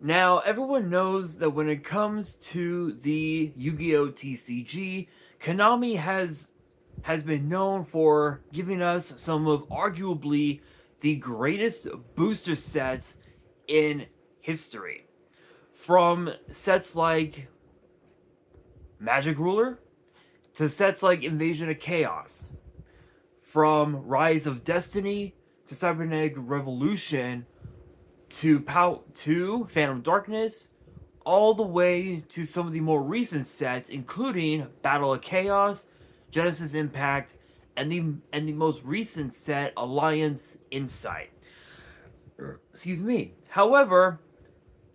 Now, everyone knows that when it comes to the Yu-Gi-Oh TCG, Konami has been known for giving us some of arguably the greatest booster sets in history. From sets like Magic Ruler to sets like Invasion of Chaos. From Rise of Destiny to Cybernetic Revolution to Phantom Darkness, all the way to some of the more recent sets, including Battle of Chaos, Genesis Impact, and the most recent set, Alliance Insight. Excuse me. However,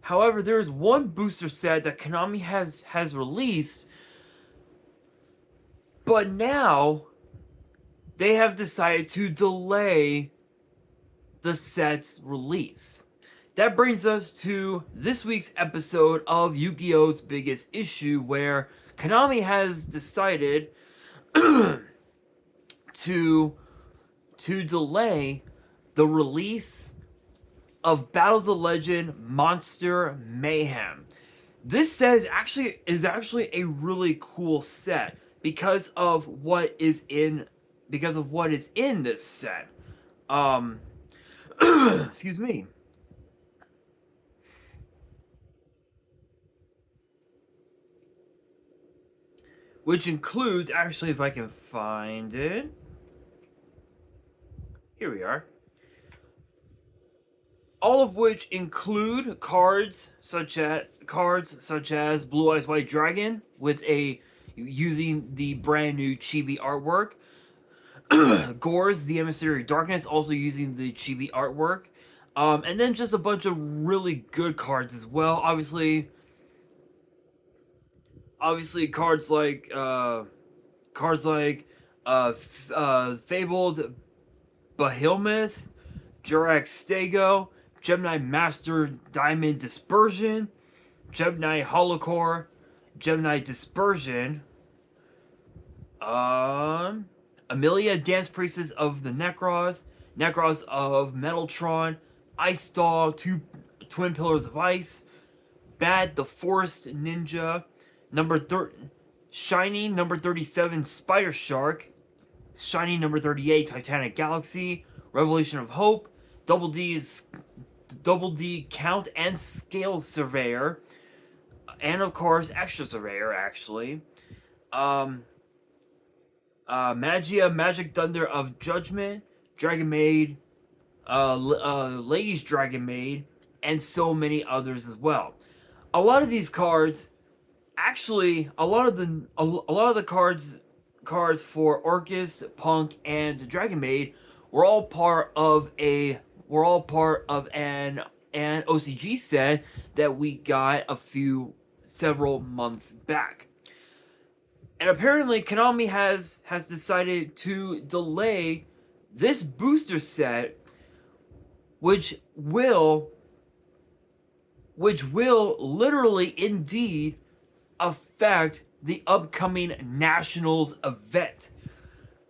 there is one booster set that Konami has released, but now they have decided to delay the set's release. That brings us to this week's episode of Yu-Gi-Oh's Biggest Issue, where Konami has decided to delay the release of Battles of Legend Monster Mayhem. This set is actually a really cool set because of what is in this set. Excuse me. Which includes, actually, if I can find it. Here we are. All of which include cards such as Blue Eyes White Dragon using the brand new chibi artwork. Gores, the Emissary of Darkness, also using the chibi artwork. And then just a bunch of really good cards as well. Obviously cards like Fabled Behemoth, Jurax Stego, Gemini Master Diamond Dispersion, Gemini Holocore, Gemini Dispersion, Amelia Dance Priestess of the Necros, Necros of Metaltron, Ice Doll, two Twin Pillars of Ice, Bad the Forest Ninja, Shiny number 37 Spider Shark, Shiny number 38 Titanic Galaxy, Revelation of Hope, Double D Count and Scale Surveyor, and of course Extra Surveyor actually. Magia Magic Thunder of Judgment, Dragon Maid, Ladies Dragon Maid, and so many others as well. A lot of these cards, actually, a lot of the cards for Orcus, Punk, and Dragon Maid were all part of an OCG set that we got several months back. And apparently Konami has decided to delay this booster set, which will literally indeed affect the upcoming Nationals event,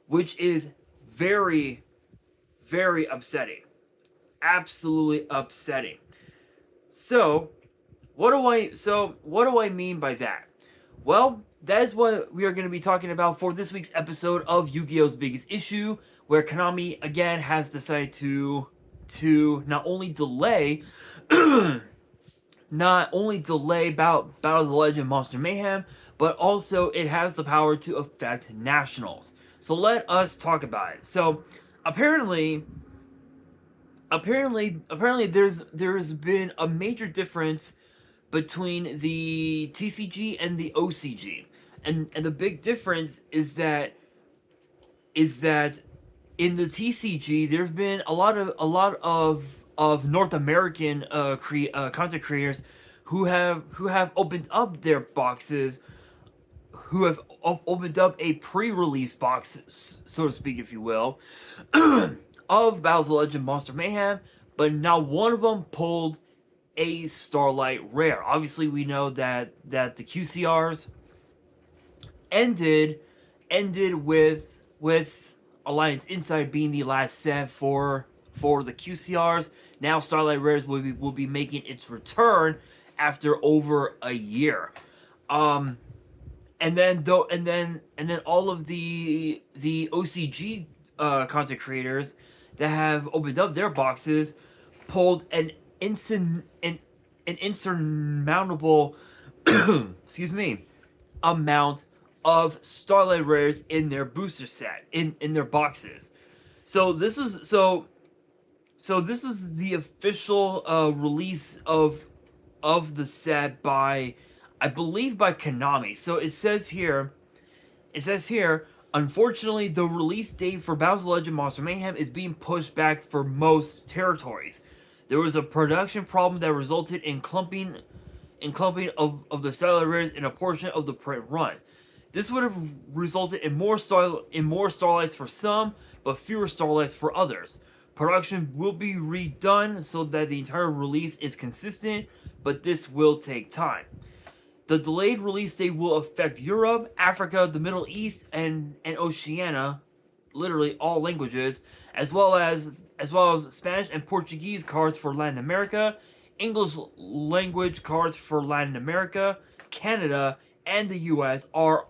which is very, very upsetting. Absolutely upsetting. So, what do I mean by that? Well, that is what we are going to be talking about for this week's episode of Yu-Gi-Oh's Biggest Issue, where Konami again has decided to not only delay Battles of Legend Monster Mayhem, but also it has the power to affect Nationals. So let us talk about it. So apparently there's been a major difference between the TCG and the OCG. And the big difference is that in the TCG there's been a lot of North American content creators who have opened up their boxes, who have opened up a pre-release box, so to speak, if you will, of Battles of Legend Monster Mayhem, but now one of them pulled a Starlight Rare. Obviously, we know that the QCRs ended with Alliance Insight being the last set for for the QCRs. Now Starlight Rares will be making its return after over a year. And then all of the OCG content creators that have opened up their boxes pulled an insurmountable excuse me amount of Starlight Rares in their booster set in their boxes. So this is this is the official release of the set by, I believe, by Konami. So it says here, unfortunately, the release date for Battles of Legend Monster Mayhem is being pushed back for most territories. There was a production problem that resulted in clumping of the Starlight Rares in a portion of the print run. This would have resulted in more Starlights for some, but fewer Starlights for others. Production will be redone so that the entire release is consistent, but this will take time. The delayed release date will affect Europe, Africa, the Middle East, and Oceania, literally all languages, as well as Spanish and Portuguese cards for Latin America, English language cards for Latin America, Canada, and the US are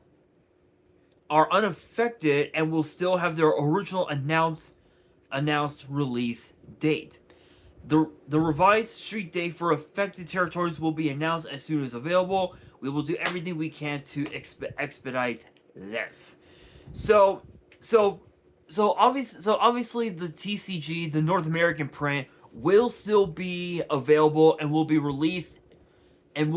unaffected and will still have their original announced release date. The revised street date for affected territories will be announced as soon as available. We will do everything we can to expedite this. So obviously the TCG, the North American print, will still be available and will be released at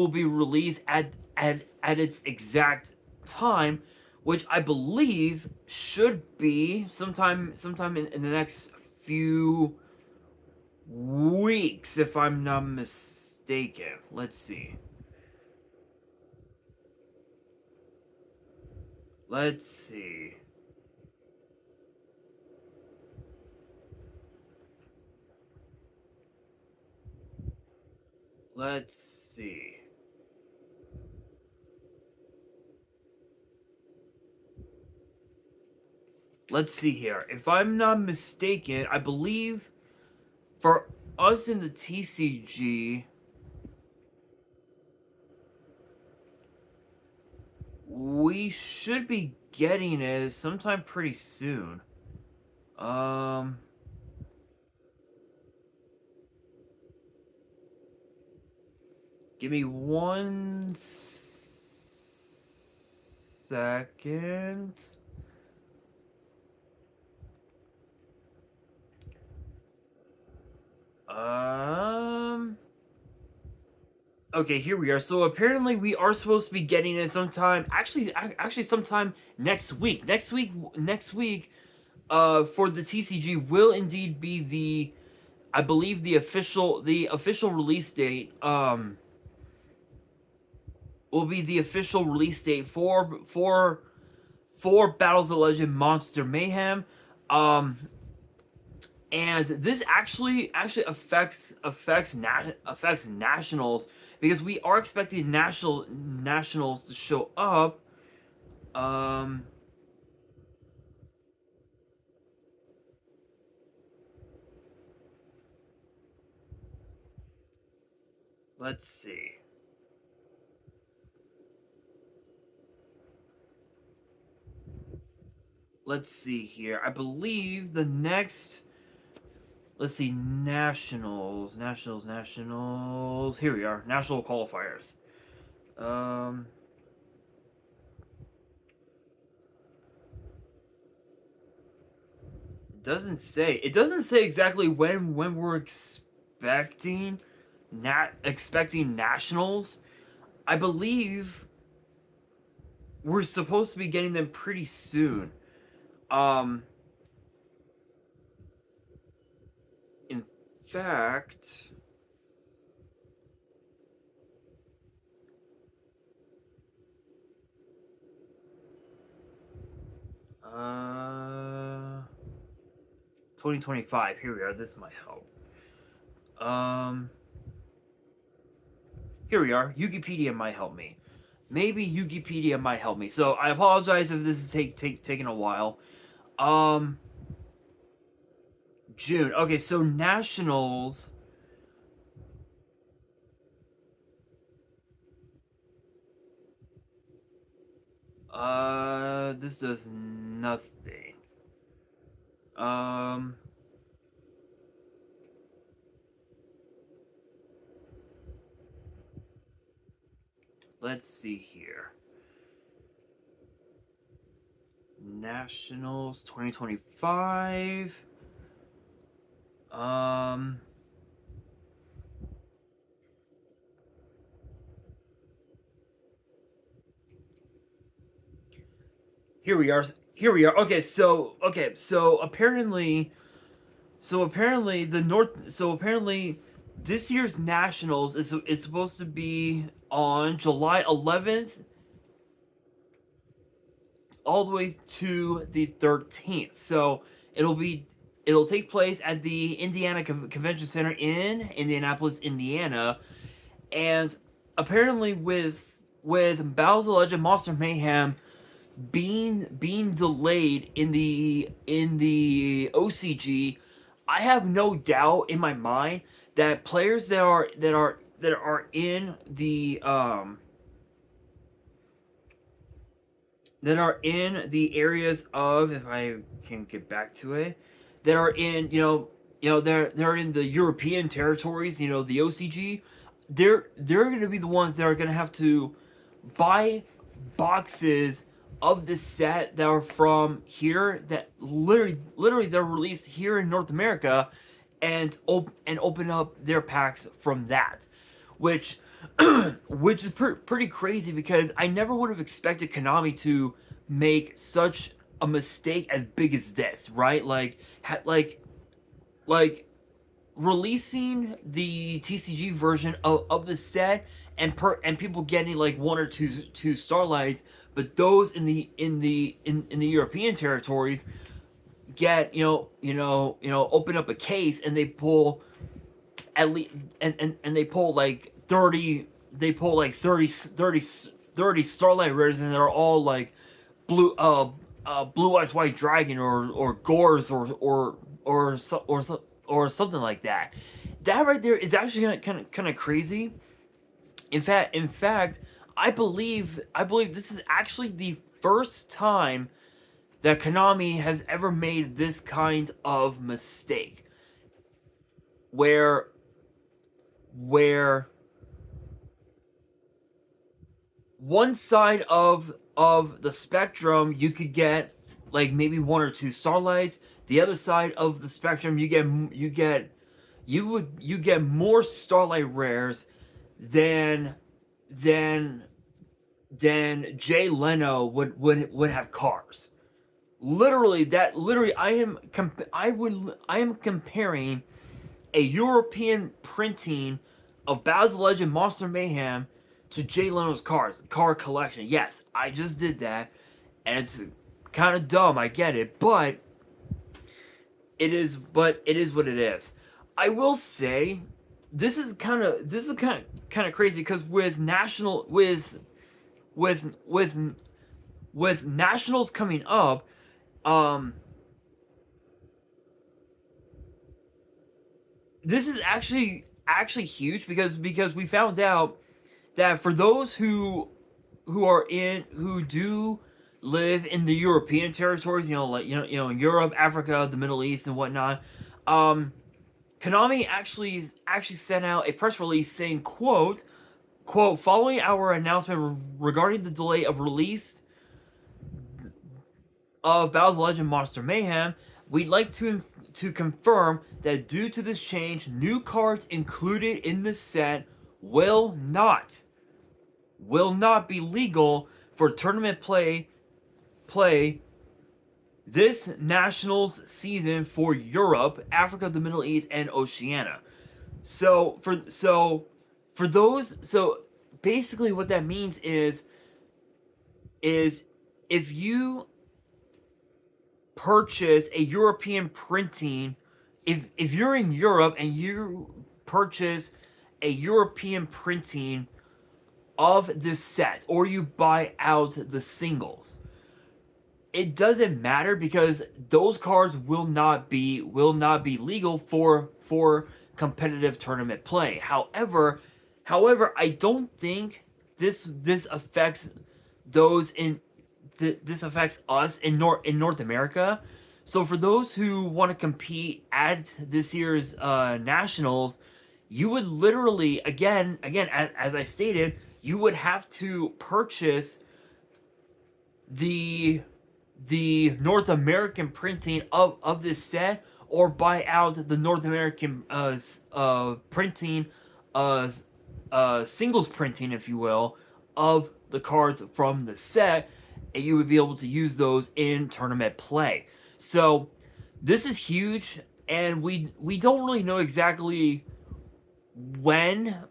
its exact time, which I believe should be sometime in the next few weeks, if I'm not mistaken. Let's see. Let's see. Let's see here. If I'm not mistaken, I believe for us in the TCG, we should be getting it sometime pretty soon. Give me 1 second. Okay, here we are. So apparently we are supposed to be getting it sometime. Actually, sometime next week. Next week. For the TCG will indeed be the, I believe, the official release date. Will be the official release date for Battles of Legend Monster Mayhem. And this actually affects nationals, because we are expecting nationals to show up. Let's see. Let's see here. I believe the next... Let's see, nationals. Here we are, national qualifiers. Doesn't say. It doesn't say exactly when we're expecting nationals. I believe we're supposed to be getting them pretty soon. In fact, uh, 2025. Here we are. This might help. Here we are. Wikipedia might help me. Maybe Wikipedia might help me. So I apologize if this is taking a while. June. Okay, so nationals. This does nothing. Um, let's see here. Nationals 2025. Um, here we are. Here we are. So apparently the North. So apparently, this year's nationals is supposed to be on July 11th all the way to the 13th. So it'll take place at the Indiana Convention Center in Indianapolis, Indiana, and apparently with Battles of Legend Monster Mayhem being delayed in the OCG, I have no doubt in my mind that players that are in the that are in the areas of, if I can get back to it, that are in they're in the European territories, the OCG. They're going to be the ones that are going to have to buy boxes of the set that are from here, that literally they're released here in North America, and open up their packs from that, which which is pretty crazy, because I never would have expected Konami to make such a mistake as big as this, right? Like releasing the TCG version of the set, and people getting like one or two starlights, but those in the European territories get open up a case, and they pull at least and they pull like 30 30 starlight rares, and they're all like blue blue eyes white dragon, or gores, or something like that. That right there is actually kind of crazy. In fact, I believe this is actually the first time that Konami has ever made this kind of mistake, where one side of the spectrum you could get like maybe one or two starlights. The other side of the spectrum you get more starlight rares than than Jay Leno would have cars. Literally, I am comparing a European printing of Battles of Legend Monster Mayhem to Jay Leno's car collection. Yes, I just did that, and it's kind of dumb. I get it, but it is what it is. I will say this is kind of crazy, because with nationals coming up, this is actually huge, because we found out that for those who do live in the European territories, in Europe, Africa, the Middle East, and whatnot, Konami actually sent out a press release saying, quote, following our announcement regarding the delay of release of Battles of Legend Monster Mayhem, we'd like to confirm that due to this change, new cards included in the set will not be legal for tournament play this nationals season for Europe, Africa, the Middle East, and Oceania. So basically what that means is if you purchase a European printing, if you're in Europe and you purchase a European printing of this set, or you buy out the singles, it doesn't matter because those cards will not be legal for competitive tournament play. However, I don't think this affects those in this affects us in North America. So for those who want to compete at this year's nationals, you would literally again as I stated, you would have to purchase the North American printing of this set, or buy out the North American printing, singles printing, if you will, of the cards from the set, and you would be able to use those in tournament play. So this is huge, and we don't really know exactly when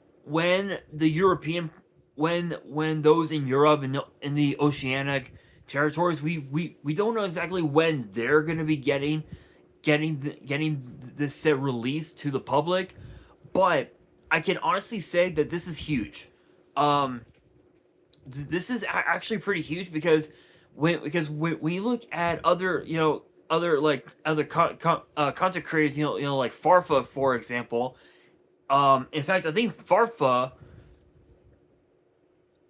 the European when those in Europe and in the Oceanic territories, we don't know exactly when they're going to be getting this set released to the public, but I can honestly say that this is huge. This is actually pretty huge because when you look at other content creators, like Farfa, for example. In fact, I think Farfa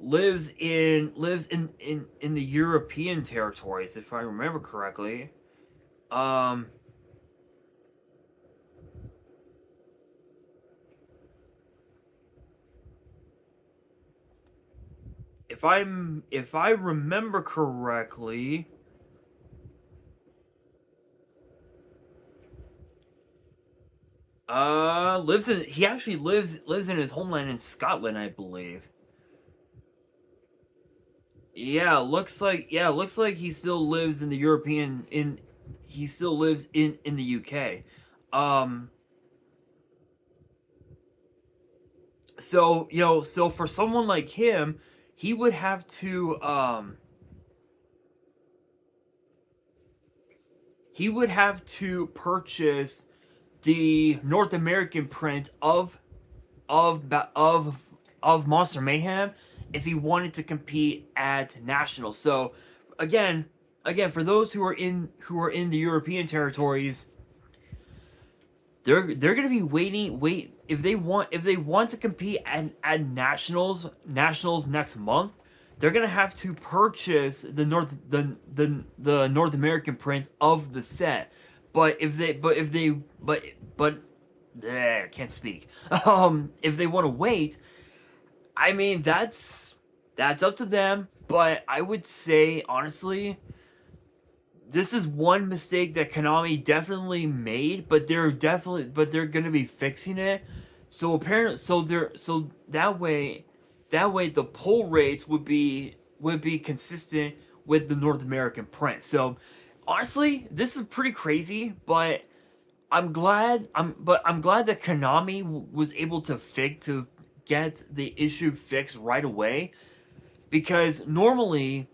lives in the European territories, if I remember correctly. If I remember correctly, he actually lives in his homeland in Scotland, I believe. Looks like he still lives in the he still lives in the UK. Um so for someone like him, he would have to purchase the North American print of Monster Mayhem if he wanted to compete at nationals. So again, for those who are in the European territories, they're going to be wait if they want to compete at nationals next month. They're going to have to purchase the North American print of the set. But I can't speak. If they want to wait, I mean, that's up to them. But I would say, honestly, this is one mistake that Konami definitely made, but they're gonna be fixing it. So apparently, so that way the pull rates would be consistent with the North American print. So honestly, this is pretty crazy, but I'm glad that Konami was able to get the issue fixed right away, because normally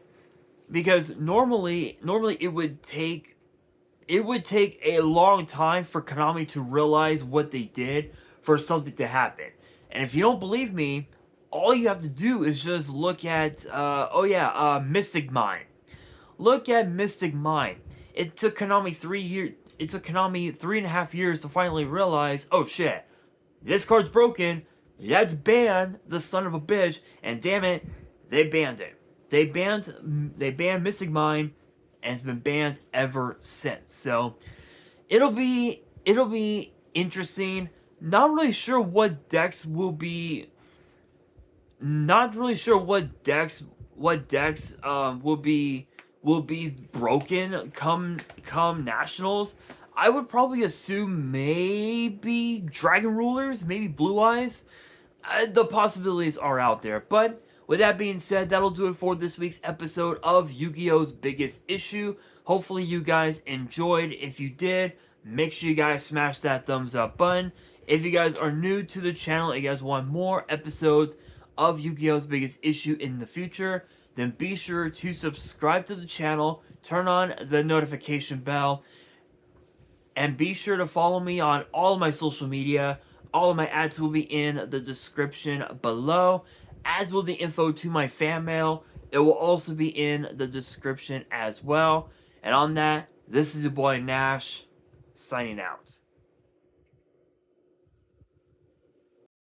it would take a long time for Konami to realize what they did for something to happen. And if you don't believe me, all you have to do is just look at Mystic Mine. Look at Mystic Mine. It took Konami 3.5 years to finally realize, oh shit, this card's broken. Let's ban the son of a bitch, and damn it, they banned it. They banned Mystic Mine, and it's been banned ever since. So it'll be interesting. Not really sure what decks will be. Not really sure what decks will be broken come nationals. I would probably assume maybe Dragon Rulers, maybe Blue Eyes. The possibilities are out there. But with that being said, that'll do it for this week's episode of Yu-Gi-Oh's Biggest Issue. Hopefully you guys enjoyed. If you did, make sure you guys smash that thumbs up button. If you guys are new to the channel and you guys want more episodes of Yu-Gi-Oh's Biggest Issue in the future, then be sure to subscribe to the channel, turn on the notification bell, and be sure to follow me on all of my social media. All of my ads will be in the description below, as will the info to my fan mail. It will also be in the description as well. And on that, this is your boy Nash, signing out.